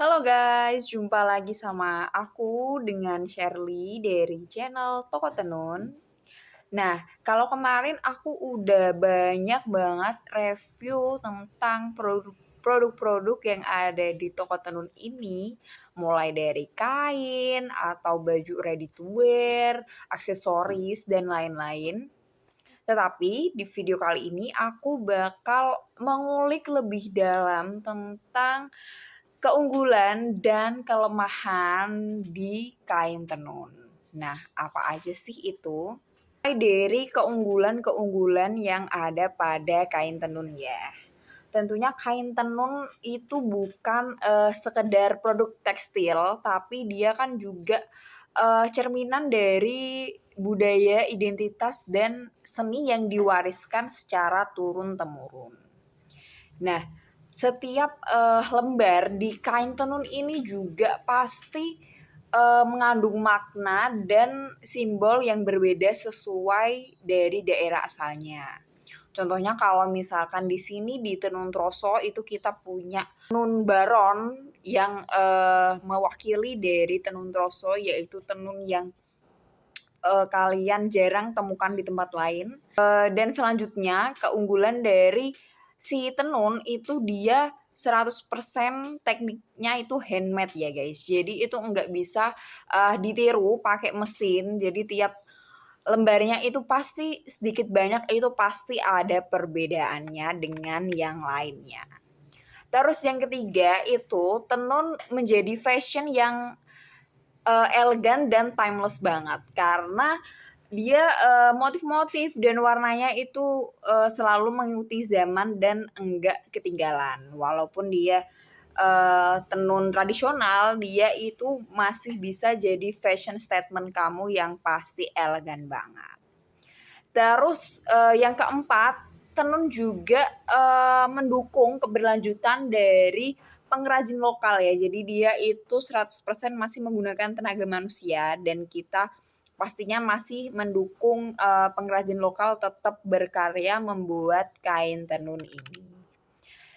Halo guys, jumpa lagi sama aku dengan Shirley dari channel Toko Tenun. Nah, kalau kemarin aku udah banyak banget review tentang produk-produk yang ada di Toko Tenun ini, mulai dari kain atau baju ready to wear, aksesoris, dan lain-lain. Tetapi di video kali ini aku bakal mengulik lebih dalam tentang keunggulan dan kelemahan di kain tenun. Nah, apa aja sih itu? Mulai dari keunggulan-keunggulan yang ada pada kain tenun ya. Tentunya kain tenun itu bukan sekedar produk tekstil, tapi dia kan juga cerminan dari budaya, identitas, dan seni yang diwariskan secara turun-temurun. Nah, setiap lembar di kain tenun ini juga pasti mengandung makna dan simbol yang berbeda sesuai dari daerah asalnya. Contohnya kalau misalkan di sini di Tenun Troso itu kita punya tenun baron yang mewakili dari Tenun Troso, yaitu tenun yang kalian jarang temukan di tempat lain. Dan selanjutnya keunggulan dari si tenun itu dia 100% tekniknya itu handmade ya guys. Jadi itu nggak bisa ditiru pakai mesin. Jadi tiap lembarnya itu pasti sedikit banyak itu pasti ada perbedaannya dengan yang lainnya. Terus yang ketiga itu tenun menjadi fashion yang elegan dan timeless banget karena dia motif-motif dan warnanya itu selalu mengikuti zaman dan enggak ketinggalan. Walaupun dia tenun tradisional, dia itu masih bisa jadi fashion statement kamu yang pasti elegan banget. Terus yang keempat, tenun juga mendukung keberlanjutan dari pengrajin lokal ya. Jadi dia itu 100% masih menggunakan tenaga manusia dan kita pastinya masih mendukung pengrajin lokal tetap berkarya membuat kain tenun ini.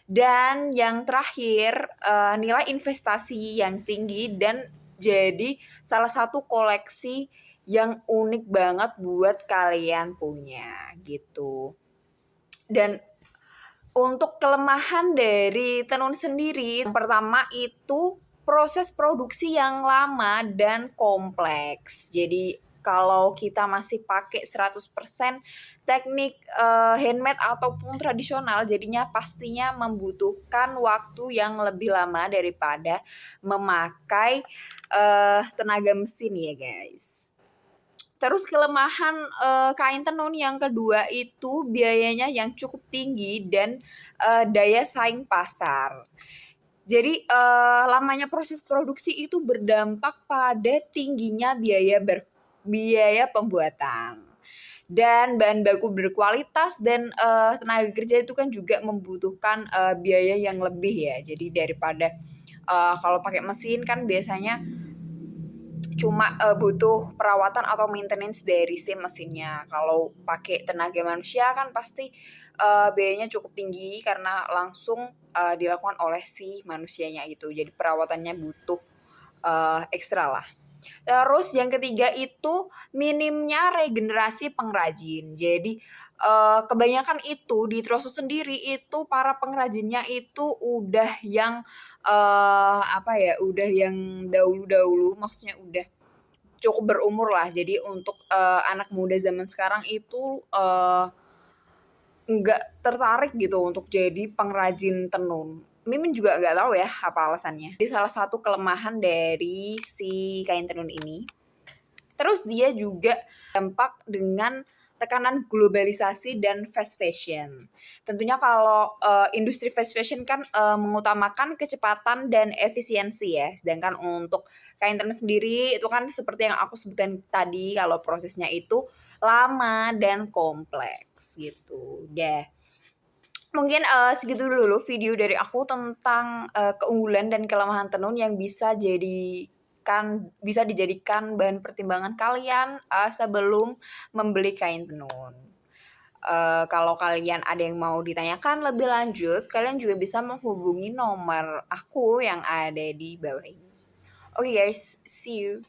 Dan yang terakhir, nilai investasi yang tinggi dan jadi salah satu koleksi yang unik banget buat kalian punya gitu. Dan untuk kelemahan dari tenun sendiri, yang pertama itu proses produksi yang lama dan kompleks. Jadi kalau kita masih pakai 100% teknik handmade ataupun tradisional, jadinya pastinya membutuhkan waktu yang lebih lama daripada memakai tenaga mesin ya guys. Terus kelemahan kain tenun yang kedua itu biayanya yang cukup tinggi dan daya saing pasar. Jadi lamanya proses produksi itu berdampak pada tingginya biaya pembuatan. Dan bahan baku berkualitas dan tenaga kerja itu kan juga membutuhkan biaya yang lebih ya. Jadi daripada kalau pakai mesin kan biasanya cuma butuh perawatan atau maintenance dari si mesinnya. Kalau pakai tenaga manusia kan pasti biayanya cukup tinggi karena langsung dilakukan oleh si manusianya itu. Jadi perawatannya butuh ekstra lah. Terus yang ketiga itu minimnya regenerasi pengrajin. Jadi kebanyakan itu di Troso sendiri itu para pengrajinnya itu udah yang udah yang dahulu-dahulu, maksudnya udah cukup berumur lah. Jadi untuk anak muda zaman sekarang itu nggak tertarik gitu untuk jadi pengrajin tenun. Mimin juga nggak tahu ya apa alasannya. Jadi salah satu kelemahan dari si kain tenun ini. Terus dia juga dampak dengan tekanan globalisasi dan fast fashion. Tentunya kalau industri fast fashion kan mengutamakan kecepatan dan efisiensi ya. Sedangkan untuk kain tenun sendiri itu kan seperti yang aku sebutkan tadi kalau prosesnya itu lama dan kompleks gitu. Deh. Mungkin segitu dulu video dari aku tentang keunggulan dan kelemahan tenun yang bisa dijadikan bahan pertimbangan kalian sebelum membeli kain tenun. Kalau kalian ada yang mau ditanyakan lebih lanjut, kalian juga bisa menghubungi nomor aku yang ada di bawah ini. Oke guys, see you.